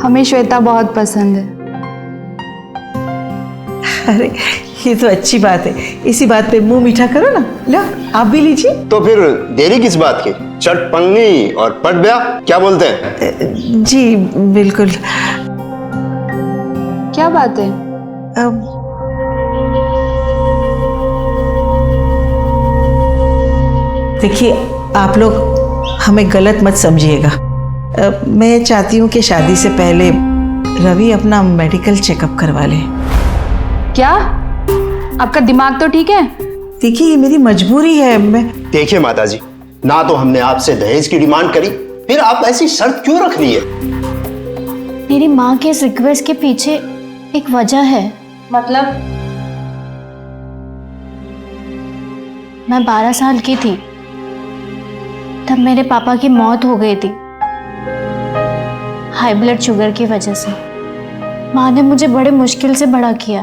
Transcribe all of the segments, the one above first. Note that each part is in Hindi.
हमें श्वेता बहुत पसंद है। अरे ये तो अच्छी बात है, इसी बात पे मुंह मीठा करो ना। लो आप भी लीजिए। तो फिर देरी किस बात की, चट पन्नी और पट ब्याह, क्या बोलते हैं? जी बिल्कुल। क्या बात है? देखिए आप लोग हमें गलत मत समझिएगा। मैं चाहती हूँ कि शादी से पहले रवि अपना मेडिकल चेकअप करवा ले। क्या? आपका दिमाग तो ठीक है? देखिए ये मेरी मजबूरी है। मैं देखिए माताजी, ना तो हमने आपसे दहेज की डिमांड करी, फिर आप ऐसी शर्त क्यों रख रही है? मेरी माँ के इस रिक्वेस्ट के पीछे एक वजह है। मतलब? मैं 12 साल की थी तब मेरे पापा की मौत हो गई थी, हाई ब्लड शुगर की वजह से। माँ ने मुझे बड़े मुश्किल से बड़ा किया।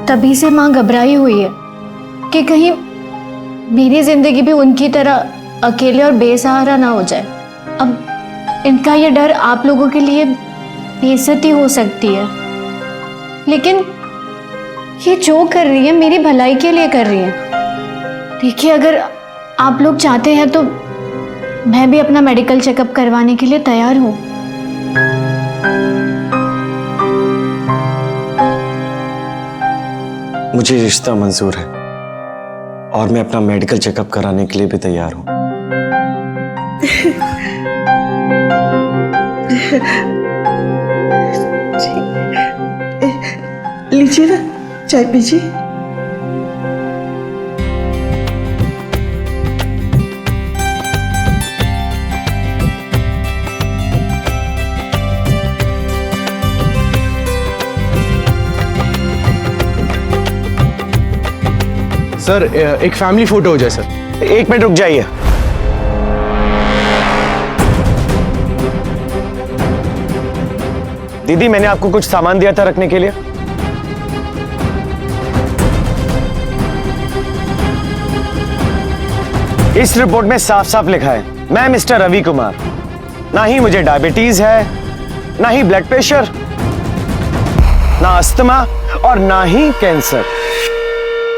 तभी से माँ घबराई हुई है कि कहीं मेरी जिंदगी भी उनकी तरह अकेले और बेसहारा ना हो जाए। अब इनका ये डर आप लोगों के लिए बेइज्जती हो सकती है, लेकिन ये जो कर रही है मेरी भलाई के लिए कर रही है। देखिए अगर आप लोग चाहते हैं तो मैं भी अपना मेडिकल चेकअप करवाने के लिए तैयार हूँ। मुझे रिश्ता मंजूर है और मैं अपना मेडिकल चेकअप कराने के लिए भी तैयार हूँ। लीजिए ना, चाय पीजिए। सर एक फैमिली फोटो हो जाए सर। एक मिनट रुक जाइए। दीदी मैंने आपको कुछ सामान दिया था रखने के लिए। इस रिपोर्ट में साफ साफ लिखा है, मैं मिस्टर रवि कुमार, ना ही मुझे डायबिटीज है, ना ही ब्लड प्रेशर, ना अस्थमा और ना ही कैंसर।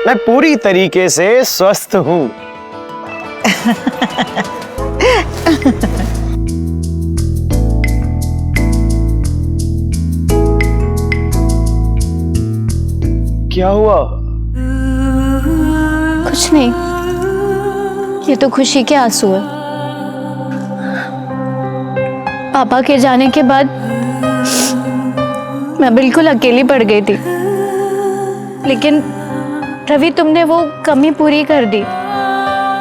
मैं पूरी तरीके से स्वस्थ हूं। क्या हुआ? कुछ नहीं, ये तो खुशी के आंसू है। पापा के जाने के बाद मैं बिल्कुल अकेली पड़ गई थी, लेकिन रवि तुमने वो कमी पूरी कर दी।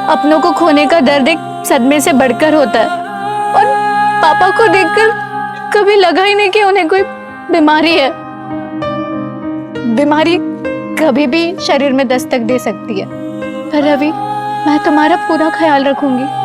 अपनों को खोने का दर्द एक सदमे से बढ़कर होता है, और पापा को देखकर कभी लगा ही नहीं कि उन्हें कोई बीमारी है। बीमारी कभी भी शरीर में दस्तक दे सकती है, पर रवि मैं तुम्हारा पूरा ख्याल रखूंगी।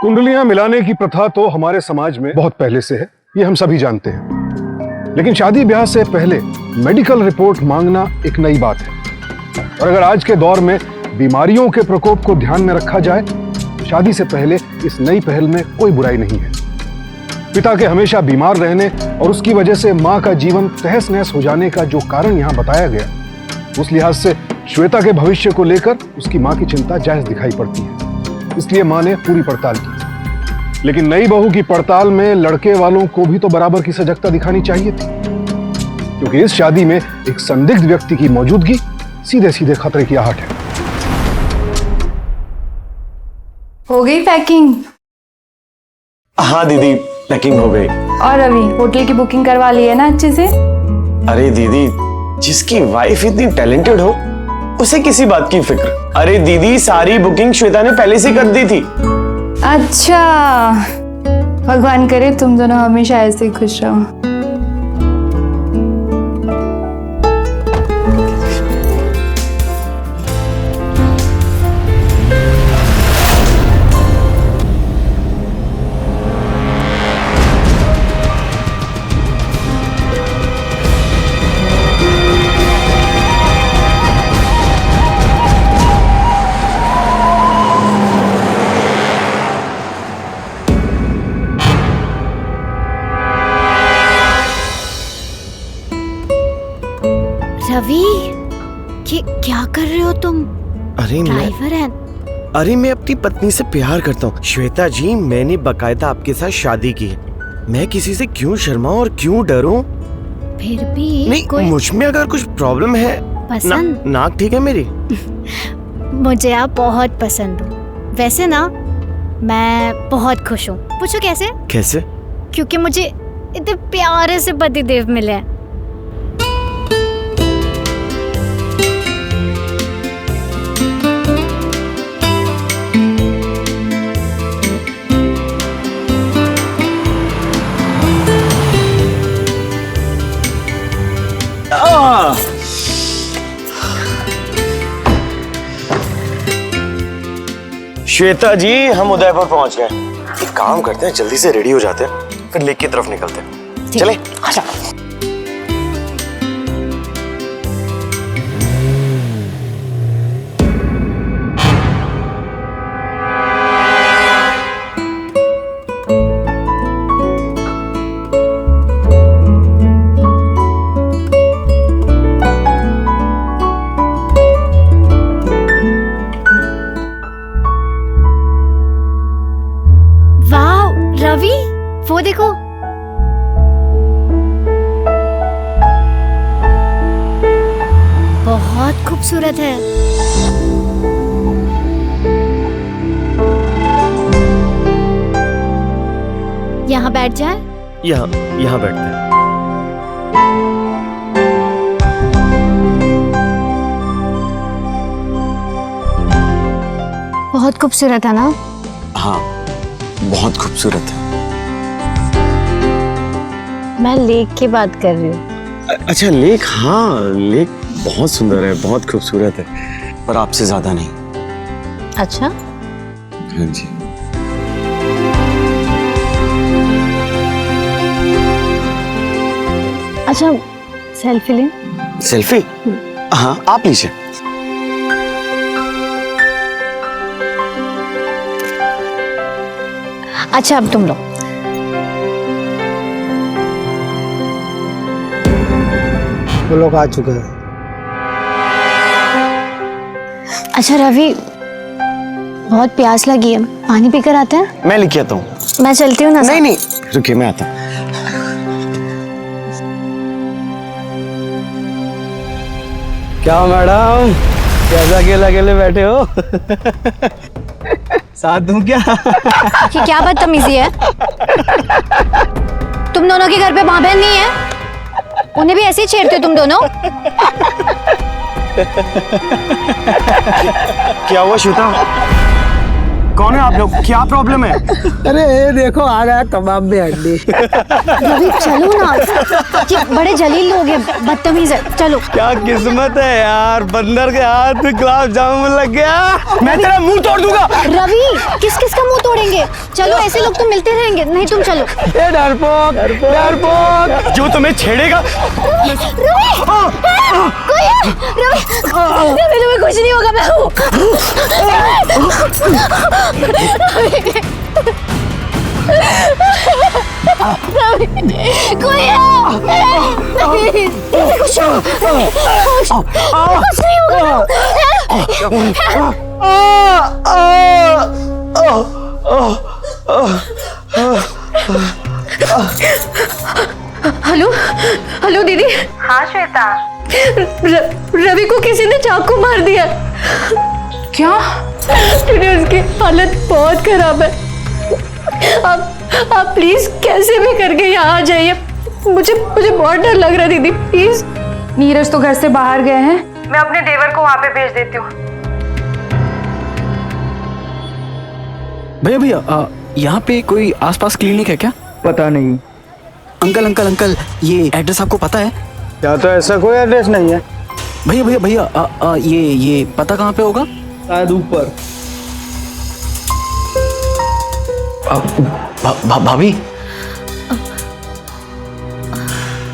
कुंडलियां मिलाने की प्रथा तो हमारे समाज में बहुत पहले से है, ये हम सभी जानते हैं। लेकिन शादी ब्याह से पहले मेडिकल रिपोर्ट मांगना एक नई बात है। और अगर आज के दौर में बीमारियों के प्रकोप को ध्यान में रखा जाए, शादी से पहले इस नई पहल में कोई बुराई नहीं है। पिता के हमेशा बीमार रहने और उसकी वजह से मां का जीवन तहस नहस हो जाने का जो कारण यहाँ बताया गया, उस लिहाज से श्वेता के भविष्य को लेकर उसकी मां की चिंता जायज दिखाई पड़ती है। इसलिए मां ने पूरी पड़ताल की। लेकिन नई बहू की पड़ताल में लड़के वालों को भी तो बराबर की सजगता दिखानी चाहिए थी, क्योंकि इस शादी में एक संदिग्ध व्यक्ति की मौजूदगी सीधे सीधे खतरे की आहट है। हो गई पैकिंग? हाँ दीदी, पैकिंग हो गई। और रवि, होटल की बुकिंग करवा ली है ना अच्छे से? अरे दीदी, जिसकी वाइफ इतनी टैलेंटेड हो उसे किसी बात की फिक्र। अरे दीदी, सारी बुकिंग श्वेता ने पहले से कर दी थी। अच्छा, भगवान करे तुम दोनों हमेशा ऐसे ही खुश रहो। रवि, ये क्या कर रहे हो तुम? ड्राइवर है। अरे मैं अपनी पत्नी से प्यार करता हूँ श्वेता जी, मैंने बकायदा आपके साथ शादी की है। मैं किसी से क्यों शर्माऊं और क्यों डरूं? फिर भी नहीं, मुझ में अगर कुछ प्रॉब्लम है पसंद नाक ठीक है मेरी। मुझे आप बहुत पसंद हो। वैसे ना मैं बहुत खुश हूँ। पूछो कैसे? कैसे? क्योंकि मुझे इतने प्यारे से पतिदेव मिले हैं। श्वेता जी, हम उदयपुर पहुंच गए। एक काम करते हैं, जल्दी से रेडी हो जाते हैं, फिर लेक की तरफ निकलते हैं। चले? अच्छा। रवि, वो देखो। बहुत खूबसूरत है। यहाँ बैठ जाए? यहाँ बैठते हैं। बहुत खूबसूरत है ना? हाँ, बहुत खूबसूरत है। मैं लेक की बात कर रही हूँ। अच्छा लेक, हाँ लेक बहुत सुंदर है, बहुत खूबसूरत है, पर आपसे ज्यादा नहीं। अच्छा? हाँ जी। अच्छा, सेल्फी लें? सेल्फी? हाँ आप लीजिए। अच्छा अब तुम लो। वो लोग आ चुके हैं। अच्छा रवि, बहुत प्यास लगी है, पानी पीकर आते हैं? मैं लेके आता हूँ। मैं चलती हूँ ना। नहीं नहीं, रुकिए मैं आता हूँ। क्या मैडम, कैसा अकेले अकेले बैठे हो? साथ दूं क्या? ये क्या बदतमीजी है? तुम दोनों के घर पे माँ बहन नहीं है? उन्हें भी ऐसे ही छेड़ते हो तुम दोनों? क्या हुआ श्वेता? कौन है आप लोग? क्या प्रॉब्लम है? अरे देखो, आ रहा है कबाब में हड्डी। रवि चलो ना, ये बड़े जलील लोग हैं, बदतमीज है, चलो। क्या किस्मत है यार, बंदर के हाथ में गुलाब जामुन लग गया। मैं तेरा मुंह तोड़ दूंगा। रवि, किस किस का मुंह तोड़ेंगे? चलो, ऐसे लोग तो मिलते रहेंगे। नहीं तुम चलो। ए डरपोक, डरपोक, जो तुम्हें छेड़ेगा। रवि, कोई है? रवि, तुम्हें कुछ नहीं होगा, मैं हूँ। कोई है? कुछ नहीं होगा। हेलो हेलो दीदी। हाँ श्वेता, रवि को किसी ने चाकू मार दिया। क्या? उसकी हालत बहुत खराब है। आप प्लीज कैसे भी करके यहाँ आ जाइए। मुझे बहुत डर लग रहा है दीदी, प्लीज। नीरज तो घर से बाहर गए हैं, मैं अपने देवर को वहां पे भेज देती हूँ। भैया भैया यहाँ पे कोई आसपास क्लिनिक है क्या? पता नहीं। अंकल अंकल अंकल, ये एड्रेस आपको पता है? क्या तो ऐसा कोई एड्रेस नहीं है। भैया भैया भैया ये पता कहाँ पे होगा? शायद ऊपर। भाभी,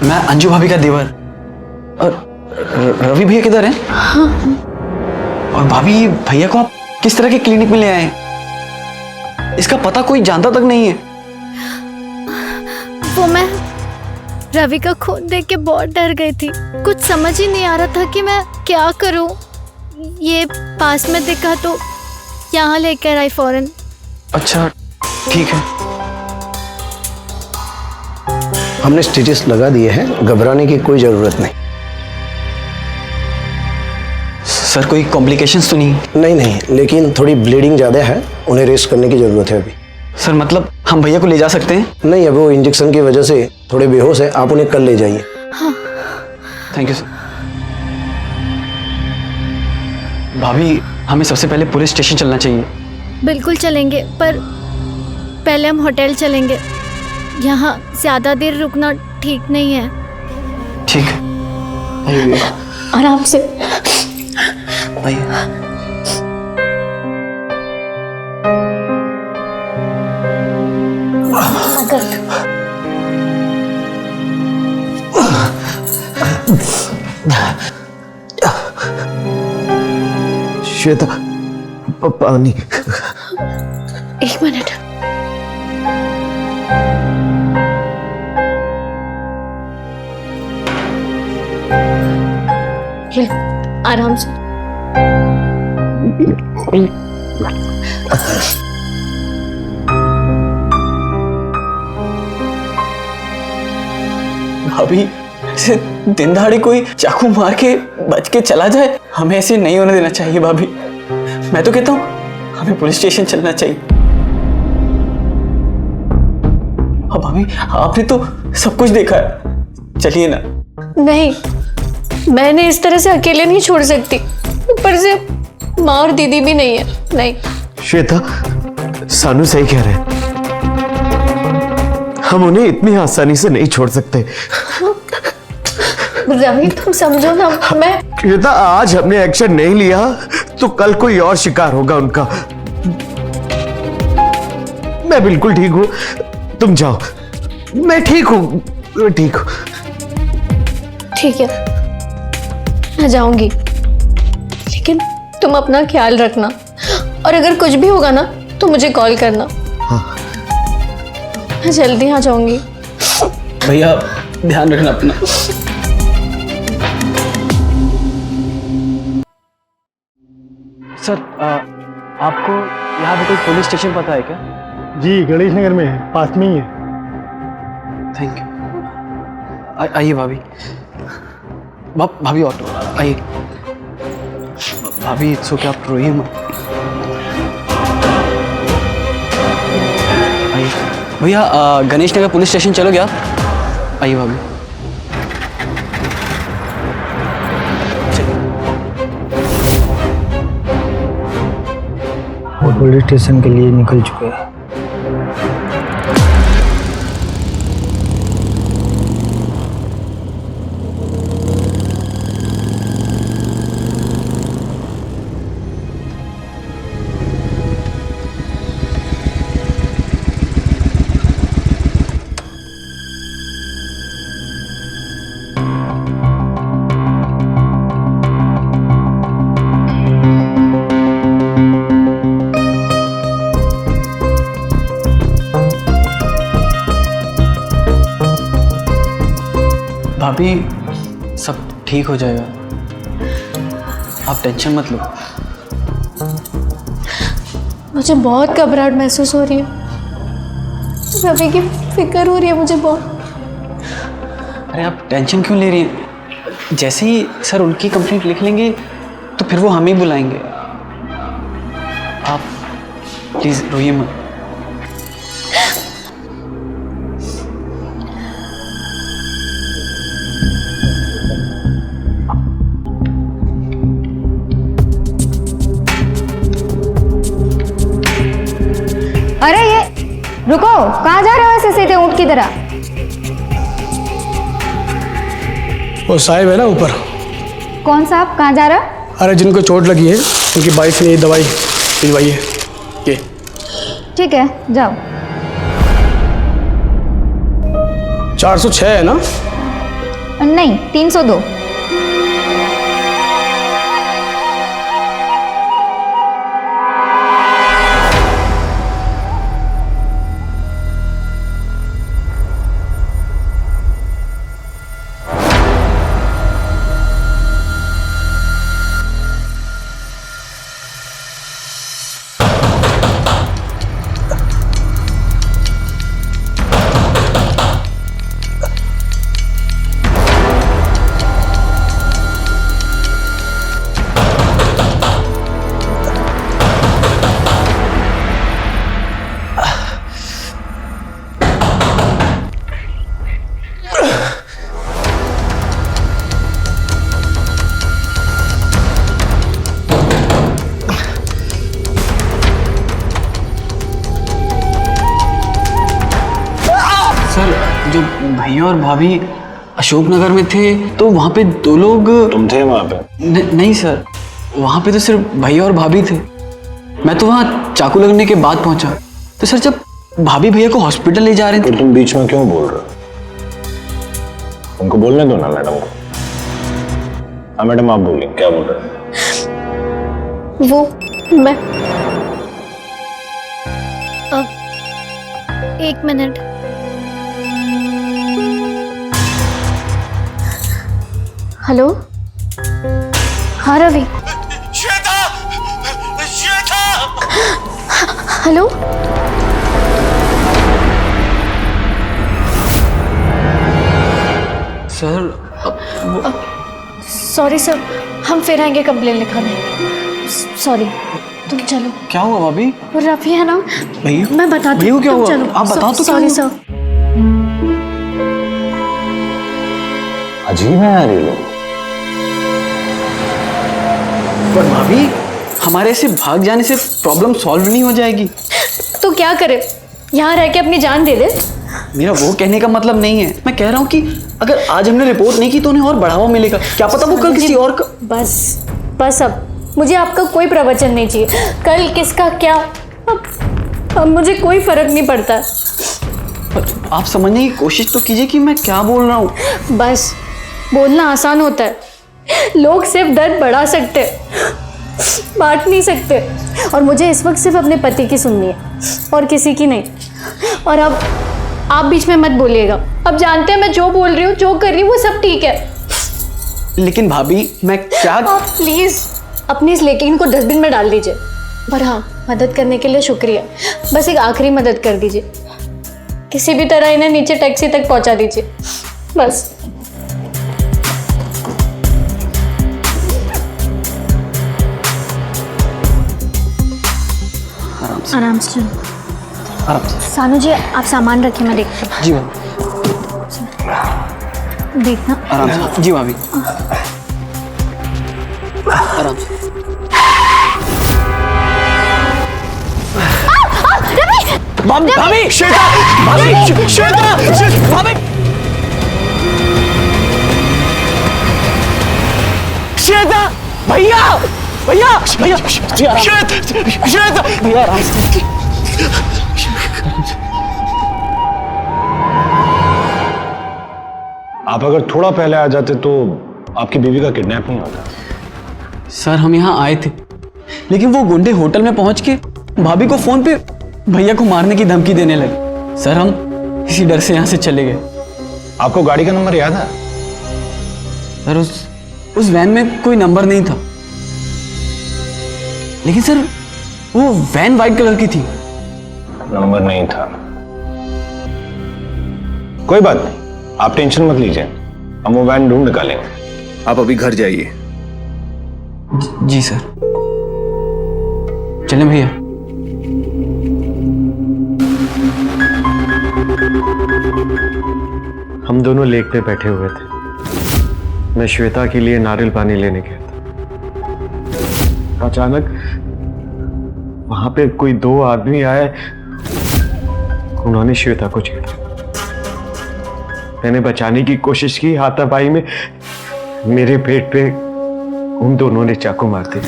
मैं अंजू भाभी का देवर। और रवि भैया किधर हैं? और भाभी, भैया को आप किस तरह के क्लिनिक में ले आए? इसका पता कोई जानता तक नहीं है। वो मैं रवि का खून देख के बहुत डर गई थी। कुछ समझ ही नहीं आ रहा था कि मैं क्या करूं। ये पास में दिखा तो यहाँ लेकर आई फौरन। अच्छा ठीक है। हमने स्टिचेस लगा दिए हैं, घबराने की कोई जरूरत नहीं। सर कोई कॉम्प्लिकेशंस तो नहीं? नहीं, लेकिन थोड़ी ब्लीडिंग ज़्यादा है, उन्हें रेस्ट करने की ज़रूरत है अभी। सर मतलब हम भैया को ले जा सकते हैं? नहीं, अब वो इंजेक्शन की वजह से थोड़े बेहोश है, आप उन्हें कल ले जाइए। Thank you sir. भाभी, हमें सबसे पहले पुलिस स्टेशन चलना चाहिए। बिल्कुल चलेंगे, पर पहले हम होटल चलेंगे। यहाँ ज्यादा देर रुकना ठीक नहीं है। ठीक है। आराम से। भैया श्वेता, पानी। एक मिनट। ले, आराम से। भाभी, ऐसे दिन दहाड़े कोई चाकू मार के बच के चला जाए, हमें ऐसे नहीं होने देना चाहिए भाभी। मैं तो कहता हूँ हमें पुलिस स्टेशन चलना चाहिए। हाँ भाभी, आपने तो सब कुछ देखा है, चलिए ना। नहीं, मैंने इस तरह से अकेले नहीं छोड़ सकती। ऊपर से माँ और दीदी भी नहीं है। नहीं। श्वेता, सानू सही कह रहे हैं, हम उन्हें इतनी आसानी से नहीं छोड़ सकते। रवि, तुम समझो ना। मैं श्वेता, आज हमने एक्शन नहीं लिया तो कल कोई और शिकार होगा उनका। मैं बिल्कुल ठीक हूं, तुम जाओ। मैं ठीक हूं, ठीक हूं। ठीक है, मैं जाऊंगी, लेकिन तुम अपना ख्याल रखना, और अगर कुछ भी होगा ना तो मुझे कॉल करना। हाँ। मैं जल्दी आ जाऊंगी। भैया ध्यान रखना अपना। सर, आपको यहाँ पे कोई पुलिस स्टेशन पता है क्या? जी, गणेश नगर में है, पास में ही है। Thank you. आइए भाभी। भाभी ऑटो आइए। भाभी इट्स ओके, आप रोइए मत। आइए भैया, गणेश नगर पुलिस स्टेशन चलोगे आप? आइए भाभी। वो पुलिस स्टेशन के लिए निकल चुके हैं। भाभी, सब ठीक हो जाएगा, आप टेंशन मत लो। मुझे बहुत घबराहट महसूस हो रही है। रवि की फिक्र हो रही है मुझे बहुत। अरे आप टेंशन क्यों ले रही हैं? जैसे ही सर उनकी कंप्लेंट लिख लेंगे तो फिर वो हमें बुलाएंगे। आप प्लीज रोइए मत। रुको, कहाँ जा रहे हो ऐसे सीधे ऊँट की तरह? वो साहिब है ना ऊपर, कौन साहब, कहाँ जा रहा? अरे जिनको चोट लगी है उनकी वाइफ ने ये दवाई भिजवाई है, ये। ठीक है, जाओ। 406 है ना? नहीं, 302। सर, जो भैया और भाभी अशोकनगर में थे तो वहाँ पे 2 लोग। तुम थे वहाँ पे? नहीं सर, वहाँ पे तो सिर्फ भैया और भाभी थे। मैं तो वहाँ चाकू लगने के बाद पहुंचा। तो सर, जब भाभी भैया को हॉस्पिटल ले जा रहे थे। तो तुम बीच में क्यों बोल रहे हो? उनको बोलने दो ना मैडम को। हाँ मैडम, आप बोलिए, क्या बोल रहे हो? वो मैं एक मिनट। हेलो, हाँ Ravi. Shweta! Shweta! Hello, sir, sorry sir, हम फिर आएंगे कंप्लेन लिखाने। सॉरी, तुम चलो। क्या हुआ भाभी? वो रफी है ना, भैया? मैं बताती भैया को क्या तुम हुआ? चलो। आप बताओ तो। Sorry sir. अजीब है यार ये लोग। पर भाभी, हमारे से भाग जाने से प्रॉब्लम सॉल्व नहीं हो जाएगी। तो क्या करे, यहाँ रह के अपनी जान दे दे? मेरा वो कहने का मतलब नहीं है। मैं कह रहा हूँ कि अगर आज हमने रिपोर्ट नहीं की तो उन्हें और बढ़ावा मिलेगा। क्या पता वो कल किसी और का। बस अब मुझे आपका कोई प्रवचन नहीं चाहिए। कल किसका क्या, अब मुझे कोई फर्क नहीं पड़ता। पर आप समझने की कोशिश तो कीजिए कि मैं क्या बोल रहा हूँ। बस बोलना आसान होता है, लोग सिर्फ दर्द बढ़ा सकते हैं, बांट नहीं सकते। और मुझे इस वक्त सिर्फ अपने पति की सुननी है और किसी की नहीं। और अब आप बीच में मत बोलिएगा। अब जानते हैं मैं जो बोल रही हूँ, जो कर रही हूँ वो सब ठीक है। लेकिन भाभी, मैं क्या। आप प्लीज अपनी इस लेकिन को डस्टबिन में डाल दीजिए। पर हाँ, मदद करने के लिए शुक्रिया। बस एक आखिरी मदद कर दीजिए, किसी भी तरह इन्हें नीचे टैक्सी तक पहुंचा दीजिए, बस। आराम से चलो। आराम से। सानू जी, आप सामान रखिए, मैं देखती हूँ। जी भाभी। देखना आराम से। जी भाभी, आराम से। भाभी! श्वेता! भाभी! श्वेता! भाभी! श्वेता! भैया! भैया! भैया! श्वेता! भैया, आराम से। आप अगर थोड़ा पहले आ जाते तो आपकी बीवी का किडनैप नहीं होता। सर, हम यहाँ आए थे, लेकिन वो गुंडे होटल में पहुंच के भाभी को फोन पे भैया को मारने की धमकी देने लगे। सर, हम इसी डर से यहाँ से चले गए। आपको गाड़ी का नंबर याद है? सर, उस वैन में कोई नंबर नहीं था, लेकिन सर वो वैन वाइट कलर की थी। नंबर नहीं था, कोई बात नहीं, आप टेंशन मत लीजिए, हम वो वैन ढूंढ निकालेंगे। आप अभी घर जाइए। जी सर। चलें भैया। हम दोनों लेक पे बैठे हुए थे। मैं श्वेता के लिए नारियल पानी लेने गया था। अचानक वहां पे कोई 2 आदमी आए, उन्होंने श्वेता को छेड़ा। मैंने बचाने की कोशिश की, हाथापाई में मेरे पेट पे उन दोनों ने चाकू मार दिया।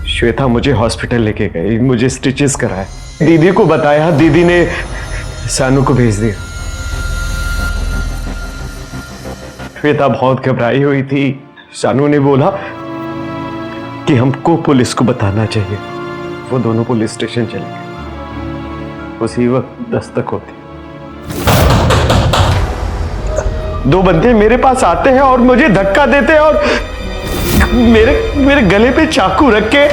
श्वेता मुझे हॉस्पिटल लेके गई, मुझे स्टिचेस कराए, दीदी को बताया, दीदी ने सानू को भेज दिया। श्वेता बहुत घबराई हुई थी। सानू ने बोला कि हमको पुलिस को बताना चाहिए। वो दोनों पुलिस स्टेशन चले गए। उसी वक्त दस्तक होती। दो बंदे मेरे पास आते हैं और मुझे धक्का देते हैं और मेरे गले पे चाकू रख के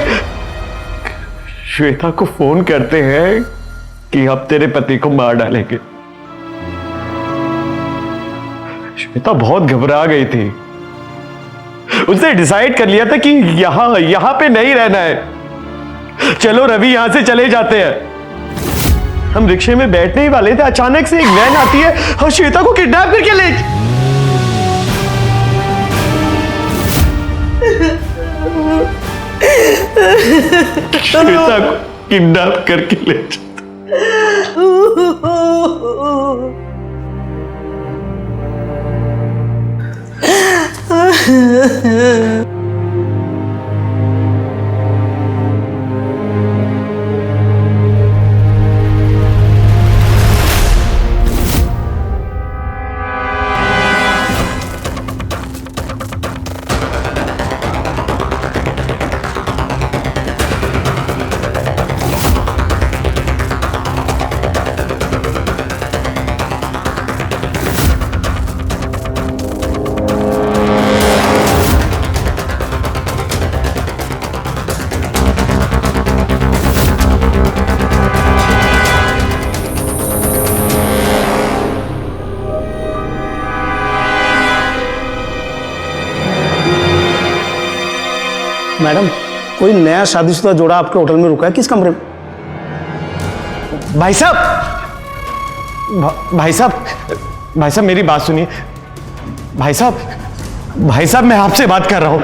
श्वेता को फोन करते हैं कि अब तेरे पति को मार डालेंगे। श्वेता बहुत घबरा गई थी। उसने डिसाइड कर लिया था कि यहां पे नहीं रहना है। चलो रवि, यहां से चले जाते हैं। हम रिक्शे में बैठने ही वाले थे, अचानक से एक वैन आती है और श्वेता को किडनैप करके ले श्वेता को किडनैप करके ले मैडम, कोई नया शादीशुदा जोड़ा आपके होटल में रुका है? किस कमरे में? भाई साहब, भाई साहब मेरी बात सुनिए। भाई साहब मैं आपसे बात कर रहा हूं।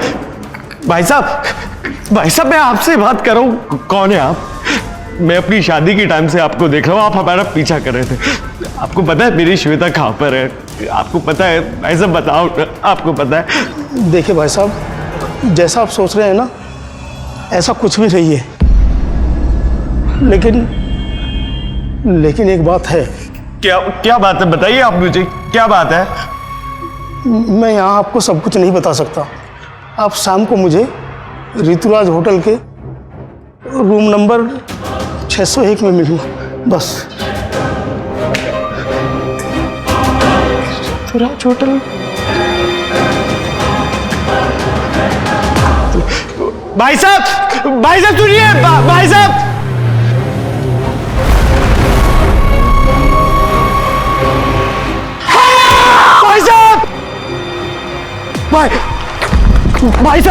भाई साहब मैं आपसे बात कर रहा हूं। कौन है आप? मैं अपनी शादी की टाइम से आपको देख रहा हूं। आप हमारा पीछा कर रहे थे। आपको पता है मेरी श्वेता कहां पर है? आपको पता है? भाई साहब बताओ, आपको पता है? देखिए भाई साहब, जैसा आप सोच रहे हैं ना, ऐसा कुछ भी नहीं है। लेकिन एक बात है। क्या बात है? बताइए आप मुझे, क्या बात है? मैं यहाँ आपको सब कुछ नहीं बता सकता। आप शाम को मुझे ऋतुराज होटल के रूम नंबर 601 में मिलूंगा, बस। ऋतुराज होटल? भाई साहब सुनिए, भाई साहब। भाई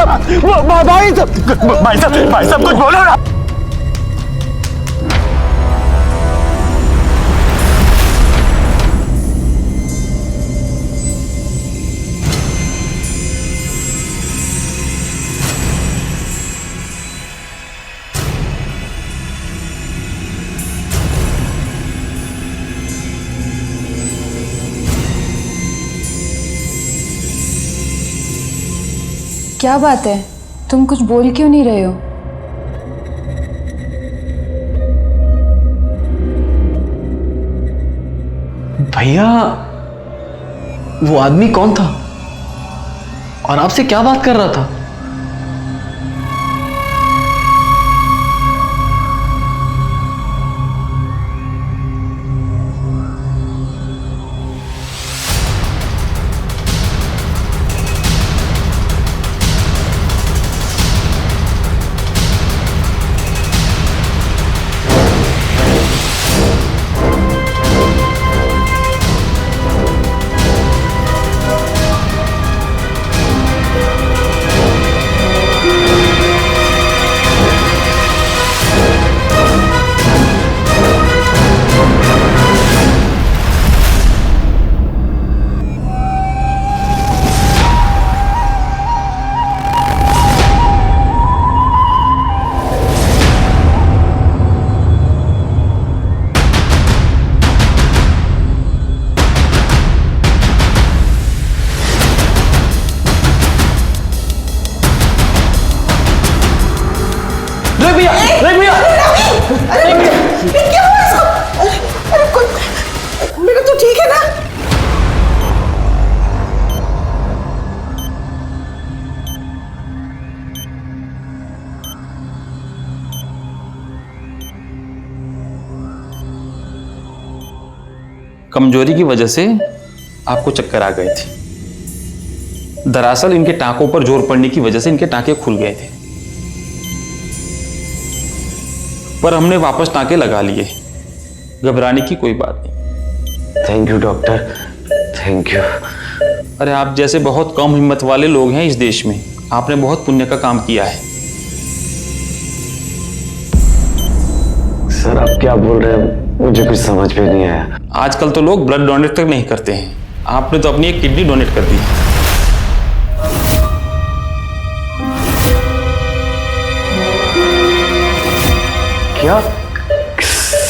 साहब कुछ बोलो ना। क्या बात है? तुम कुछ बोल क्यों नहीं रहे हो? भैया, वो आदमी कौन था और आपसे क्या बात कर रहा था? कमजोरी की वजह से आपको चक्कर आ गए थे। दरअसल इनके टांकों पर जोर पड़ने की वजह से इनके टांके खुल गए थे, पर हमने वापस टांके लगा लिए। घबराने की कोई बात नहीं। Thank you doctor, thank you. अरे आप जैसे बहुत कम हिम्मत वाले लोग हैं इस देश में। आपने बहुत पुण्य का काम किया है। सर आप क्या बोल रहे हैं, मुझे कुछ समझ में नहीं आया। आजकल तो लोग ब्लड डोनेट तक नहीं करते हैं, आपने तो अपनी एक किडनी डोनेट कर दी। क्या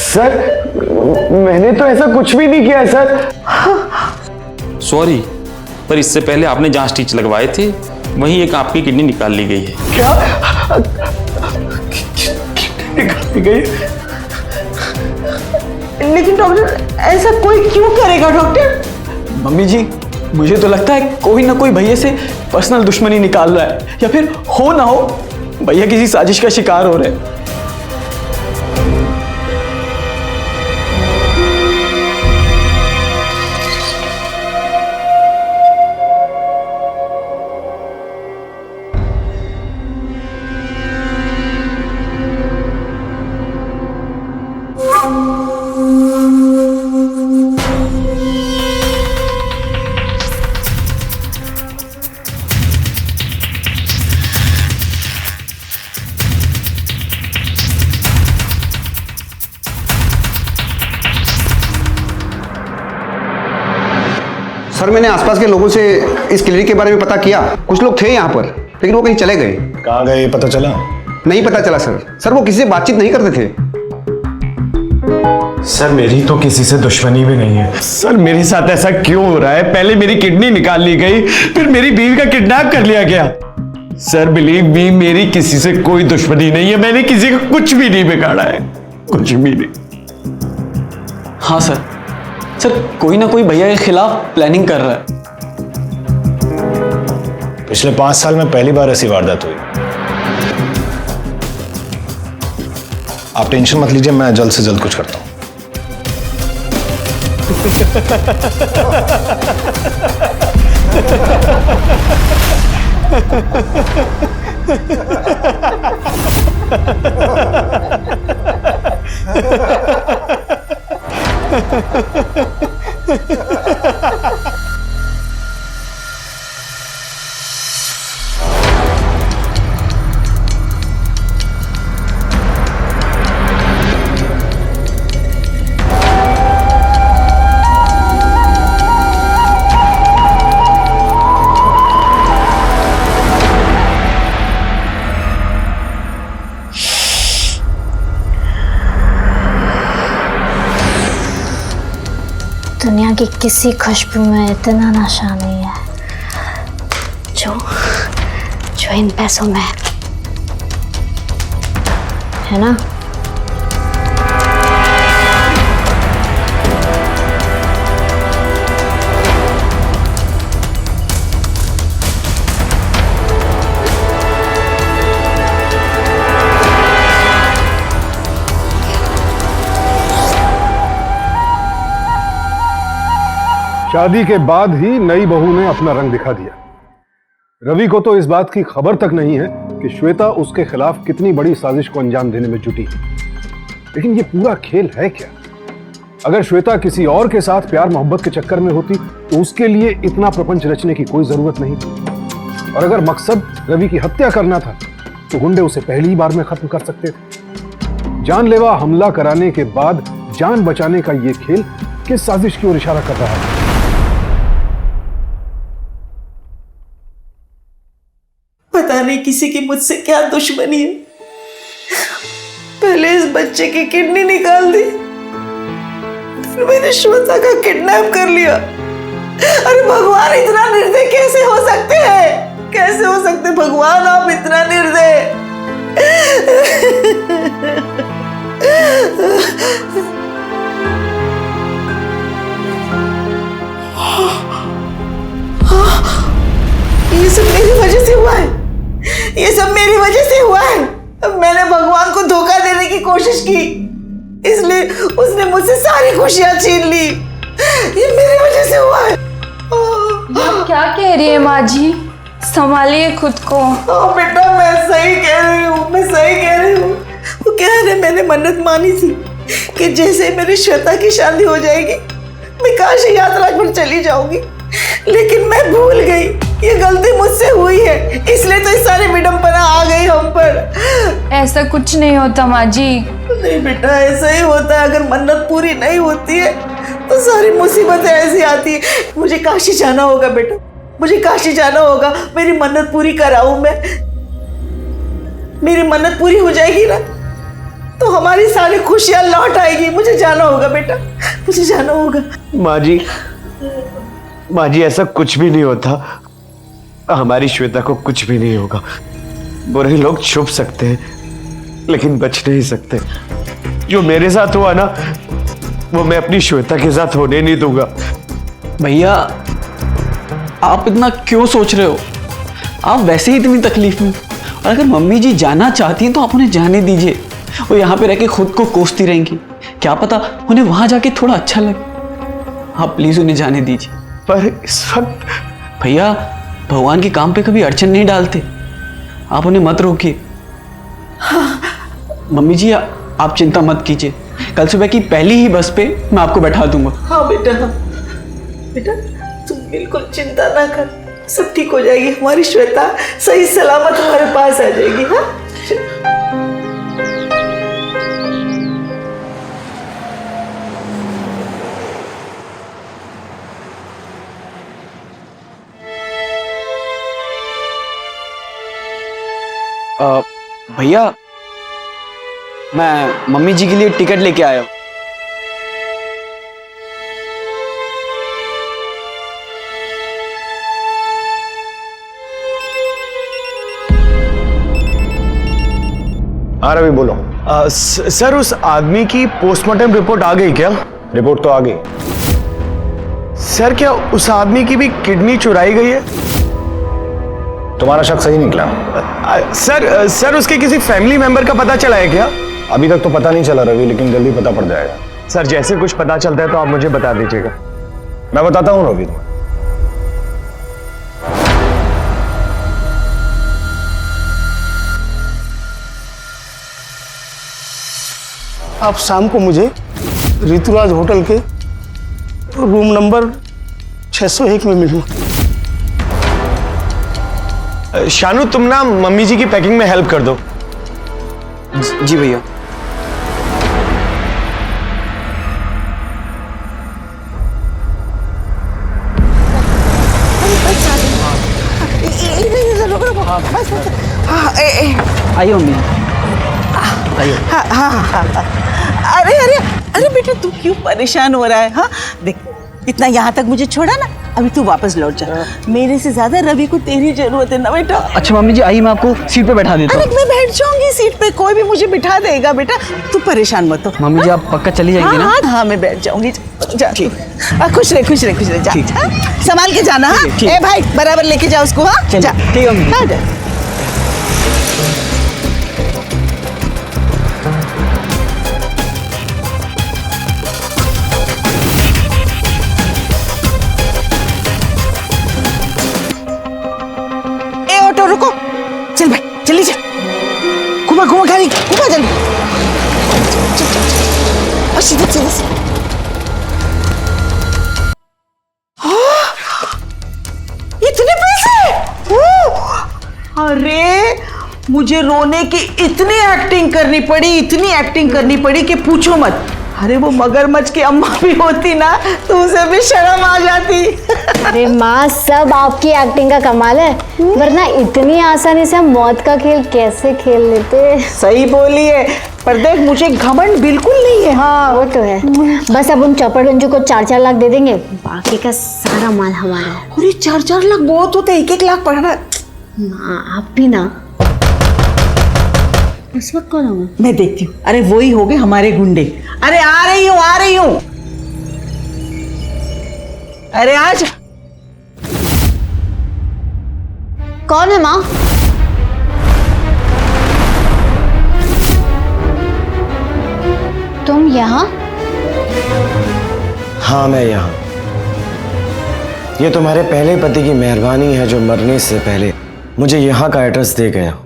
सर, मैंने तो ऐसा कुछ भी नहीं किया है सर। सॉरी, पर इससे पहले आपने जांच टीच लगवाए थे, वहीं एक आपकी किडनी निकाल ली गई है। क्या किडनी निकाल ली गई? लेकिन डॉक्टर ऐसा कोई क्यों करेगा डॉक्टर? मम्मी जी, मुझे तो लगता है कोई ना कोई भैया से पर्सनल दुश्मनी निकाल रहा है, या फिर हो ना हो भैया किसी साजिश का शिकार हो रहे हैं। सर मैंने आसपास के लोगों से इस क्लिनिक के बारे में पता किया। कुछ लोग थे यहाँ पर, लेकिन वो कहीं चले गए। कहाँ गए पता चला? नहीं पता चला सर वो किसी से बातचीत नहीं करते थे। सर मेरी तो किसी से दुश्मनी भी नहीं है। सर मेरे साथ ऐसा क्यों हो रहा है? पहले मेरी किडनी निकाल ली गई, फिर मेरी बीवी का किडनैप कर लिया गया। सर बिलीव मी, मेरी किसी से कोई दुश्मनी नहीं है। मैंने किसी का कुछ भी नहीं बिगाड़ा है, कुछ भी नहीं। हाँ सर, कोई ना कोई भैया के खिलाफ प्लानिंग कर रहा है। पिछले 5 साल में पहली बार ऐसी वारदात हुई। आप टेंशन मत लीजिए, मैं जल्द से जल्द कुछ करता हूं। दुनिया की किसी खुशबू में इतना नशा नहीं है जो इन पैसों में है ना। शादी के बाद ही नई बहू ने अपना रंग दिखा दिया। रवि को तो इस बात की खबर तक नहीं है कि श्वेता उसके खिलाफ कितनी बड़ी साजिश को अंजाम देने में जुटी है। लेकिन ये पूरा खेल है क्या? अगर श्वेता किसी और के साथ प्यार मोहब्बत के चक्कर में होती तो उसके लिए इतना प्रपंच रचने की कोई जरूरत नहीं थी। और अगर मकसद रवि की हत्या करना था तो गुंडे उसे पहली ही बार में खत्म कर सकते थे। जानलेवा हमला कराने के बाद जान बचाने का ये खेल किस साजिश की ओर इशारा कर रहा है? पता नहीं किसी की मुझसे क्या दुश्मनी है। पहले इस बच्चे की किडनी निकाल दी, फिर मैंने श्वेता का किडनैप कर लिया। अरे भगवान, इतना निर्दय कैसे हो सकते हैं? कैसे हो सकते भगवान, आप इतना निर्दय? ये सब मेरी वजह से हुआ है, ये सब मेरी वजह से हुआ है। मैंने भगवान को धोखा देने की कोशिश की, इसलिए उसने मुझसे सारी खुशियां छीन ली। ये मेरी वजह से हुआ है। आप क्या कह रही है माँ जी? संभालिए खुद को। बेटा मैं सही कह रही हूँ, मैं सही कह रही हूँ। वो कह रहे मैंने मन्नत मानी थी कि जैसे मेरी श्वेता की शादी हो जाएगी मैं काशी यात्रा पर चली जाऊंगी, लेकिन मैं भूल गई। ये गलती मुझसे हुई है, इसलिए तो इस सारी विडंबना आ गई हम पर। ऐसा कुछ नहीं होता माँ जी। नहीं बेटा, ऐसा ही होता है। अगर मन्नत पूरी नहीं होती है तो सारी मुसीबतें ऐसी आती है। मुझे काशी जाना होगा बेटा, मुझे काशी जाना होगा। मेरी मन्नत पूरी कराऊं मैं। मेरी मन्नत पूरी हो जाएगी ना तो हमारी सारी खुशियां लौट आएगी। मुझे जाना होगा बेटा, मुझे जाना होगा। माँ जी ऐसा कुछ भी नहीं होता। हमारी श्वेता को कुछ भी नहीं होगा। बुरे लोग छुप सकते हैं लेकिन बच नहीं सकते। जो मेरे साथ हुआ ना वो मैं अपनी श्वेता के साथ होने नहीं दूंगा। भैया आप इतना क्यों सोच रहे हो? आप वैसे ही इतनी तकलीफ में, और अगर मम्मी जी जाना चाहती हैं तो आप उन्हें जाने दीजिए। वो यहाँ पे रह के खुद को कोसती रहेंगी, क्या पता उन्हें वहां जाके थोड़ा अच्छा लगे। आप प्लीज उन्हें जाने दीजिए। पर इस वक्त भैया भगवान के काम पे कभी अड़चन नहीं डालते, आप उन्हें मत रोकिए। मम्मी जी आप चिंता मत कीजिए, कल सुबह की पहली ही बस पे मैं आपको बैठा दूंगा। हाँ बेटा, हाँ बेटा तुम बिल्कुल चिंता ना कर, सब ठीक हो जाएगी। हमारी श्वेता सही सलामत हमारे पास आ जाएगी। हाँ भैया मैं मम्मी जी के लिए टिकट लेके आया हूँ। हाँ रवि बोलो। सर उस आदमी की पोस्टमार्टम रिपोर्ट आ गई क्या? रिपोर्ट तो आ गई। सर क्या उस आदमी की भी किडनी चुराई गई है? तुम्हारा शक सही निकला। सर उसके किसी फैमिली मेंबर का पता चला है क्या? अभी तक तो पता नहीं चला रवि, लेकिन जल्दी पता पड़ जाएगा। सर जैसे कुछ पता चलता है तो आप मुझे बता दीजिएगा। मैं बताता हूँ रवि। आप शाम को मुझे ऋतुराज होटल के रूम नंबर 601 में मिलूँ। शानू तुम ना मम्मी जी की पैकिंग में हेल्प कर दो। जी भैया। आइए मम्मी, आइए। हाँ हाँ हाँ हाँ। अरे अरे अरे बेटा तू क्यों परेशान हो रहा है? हाँ देख, इतना यहाँ तक मुझे छोड़ा ना, अभी तू वापस लौट जा। मेरे से ज्यादा रवि को तेरी जरूरत है ना बेटा। अच्छा मम्मी जी आइए, मैं आपको सीट पे बैठा देता हूँ। अरे मैं बैठ जाऊंगी सीट पे, कोई भी मुझे बिठा देगा बेटा, तू परेशान मत हो। मम्मी जी आप पक्का चली जाएंगी ना? हाँ मैं बैठ जाऊंगी। जा खुश रहे खुश रहे खुश रहे। जा संभाल के जाना। हाँ ए भाई बराबर लेके जाओ उसको। हाँ जा ठीक है मम्मी। हाँ जा। रुको, चल भाई जल्दी चल, घुमा घुमा गाड़ी घुमा जल्दी। और सीधे सीधे से। इतने पैसे? अरे मुझे रोने की इतनी एक्टिंग करनी पड़ी, इतनी एक्टिंग करनी पड़ी कि पूछो मत। अरे वो मगरमच्छ की अम्मा भी होती ना तो उसे भी शर्म आ जाती। अरे माँ सब आपकी एक्टिंग का कमाल है, वरना इतनी आसानी से हम मौत का खेल कैसे खेल लेते। सही बोली है, पर देख मुझे घमंड बिल्कुल नहीं है। हाँ वो तो है, बस अब उन चौपड़ को 4-4 लाख दे देंगे, बाकी का सारा माल हमारा है। अरे 4-4 लाख बहुत होते, 1-1 लाख पड़ना। आप भी ना। इस वक्त कौन होगा? मैं देखती हूँ। अरे वो ही हो गए हमारे गुंडे। अरे आ रही हूँ आ रही हूँ। अरे आज कौन है माँ? तुम यहाँ? हाँ, मैं यहाँ। ये तुम्हारे पहले पति की मेहरबानी है जो मरने से पहले मुझे यहाँ का एड्रेस दे गया।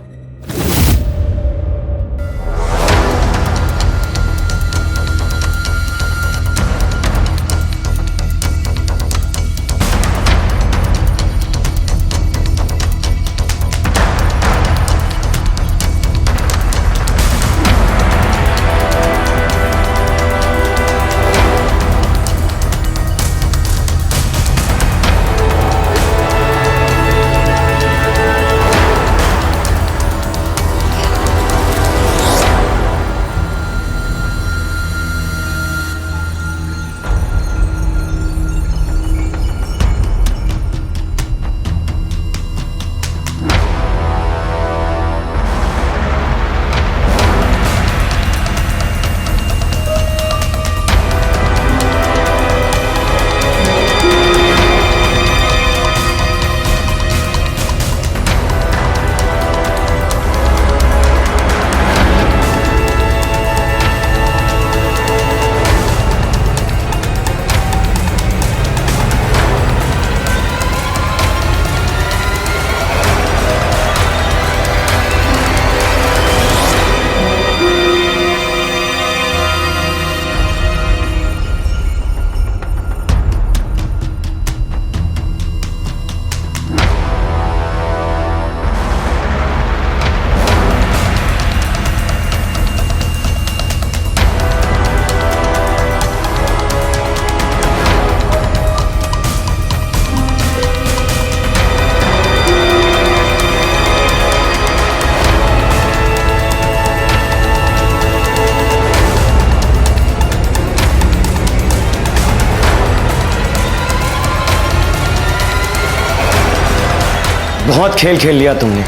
बहुत खेल खेल लिया तुमने।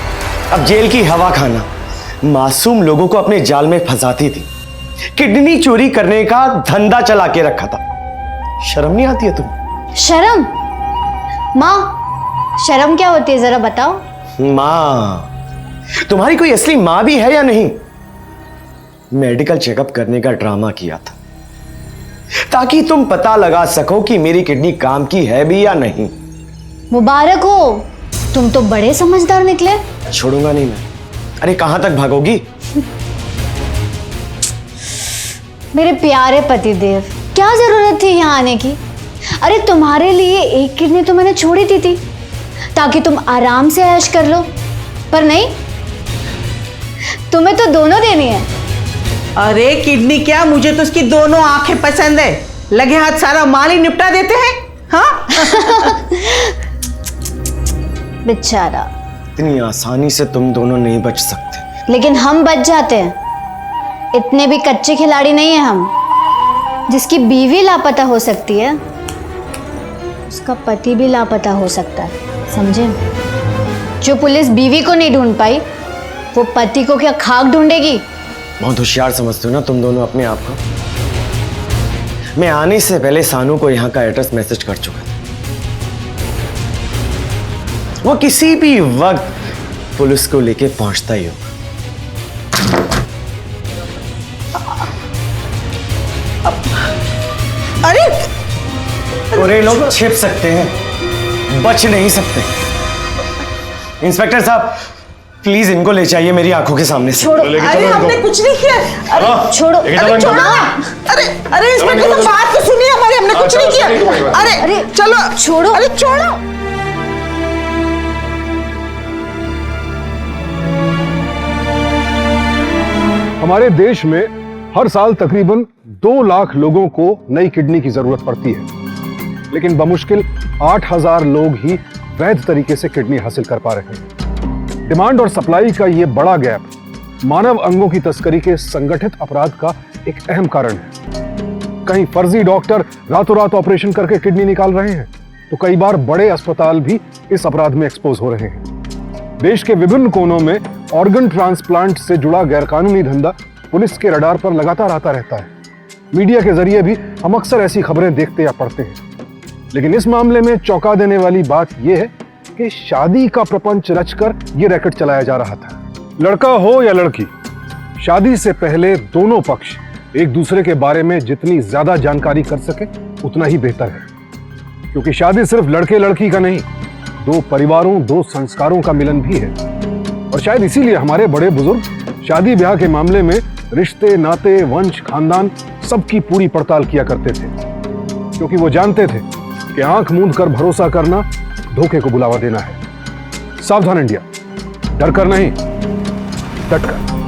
अब जेल की हवा खाना। मासूम लोगों को अपने जाल में फंसाती थी, किडनी चोरी करने का धंधा चला के रखा था। शर्म नहीं आती है तुम्हें? शर्म? माँ, शर्म क्या होती है जरा बताओ। माँ, तुम्हारी कोई असली माँ भी है या नहीं? मेडिकल चेकअप करने का ड्रामा किया था ताकि तुम पता लगा सको कि मेरी किडनी काम की है भी या नहीं। मुबारक हो, तुम तो बड़े समझदार निकले। छोड़ूंगा नहीं मैं। अरे कहां तक भागोगी? मेरे प्यारे पतिदेव, क्या जरूरत थी यहाँ आने की? अरे तुम्हारे लिए एक किडनी तो मैंने छोड़ ही दी थी ताकि तुम आराम से ऐश कर लो, पर नहीं, तुम्हें तो दोनों देनी है। अरे किडनी क्या, मुझे तो उसकी दोनों आंखें पसंद है। लगे हाथ सारा माल ही निपटा देते हैं। हाँ बेचारा, इतनी आसानी से तुम दोनों नहीं बच सकते। लेकिन हम बच जाते हैं। इतने भी कच्चे खिलाड़ी नहीं है हम। जिसकी बीवी लापता हो सकती है, उसका पति भी लापता हो सकता है, समझे? जो पुलिस बीवी को नहीं ढूंढ पाई, वो पति को क्या खाक ढूंढेगी? बहुत होशियार समझते हो ना तुम दोनों अपने आप को। मैं आने से पहले सानू को यहाँ का एड्रेस मैसेज कर चुका था। वो किसी भी वक्त पुलिस को लेके पहुंचता ही होगा। अरे लोग छिप सकते हैं, बच नहीं सकते। इंस्पेक्टर साहब, प्लीज इनको ले जाइए मेरी आंखों के सामने से। अरे हमने कुछ नहीं किया। अरे छोड़ो, अरे छोड़ो ना। अरे इंस्पेक्टर साहब, बात तो सुनिए हमारी, हमने कुछ नहीं किया। अरे चलो छोड़ो। अरे छोड़ो। हमारे देश में हर साल तकरीबन 2 लाख लोगों को नई किडनी की जरूरत पड़ती है, लेकिन बमुश्किल 8,000 लोग ही वैध तरीके से किडनी हासिल कर पा रहे हैं। डिमांड और सप्लाई का ये बड़ा गैप मानव अंगों की तस्करी के संगठित अपराध का एक अहम कारण है। कहीं फर्जी डॉक्टर रातों रात ऑपरेशन करके किडनी निकाल रहे हैं, तो कई बार बड़े अस्पताल भी इस अपराध में एक्सपोज हो रहे हैं। देश के विभिन्न कोनों में ऑर्गन ट्रांसप्लांट से जुड़ा गैरकानूनी धंधा पुलिस के रडार पर लगातार आता रहता है। मीडिया के जरिए भी हम अक्सर ऐसी खबरें देखते या पढ़ते हैं, लेकिन इस मामले में चौंका देने वाली बात यह है कि शादी का प्रपंच रचकर यह रैकेट चलाया जा रहा था। लड़का हो या लड़की, शादी से पहले दोनों पक्ष एक दूसरे के बारे में जितनी ज्यादा जानकारी कर सके, उतना ही बेहतर है, क्योंकि शादी सिर्फ लड़के लड़की का नहीं, दो परिवारों, दो संस्कारों का मिलन भी है। और शायद इसीलिए हमारे बड़े बुजुर्ग शादी ब्याह के मामले में रिश्ते, नाते, वंश, खानदान सबकी पूरी पड़ताल किया करते थे, क्योंकि वो जानते थे कि आंख मूंद कर भरोसा करना धोखे को बुलावा देना है। सावधान इंडिया, डर कर नहीं, डट कर।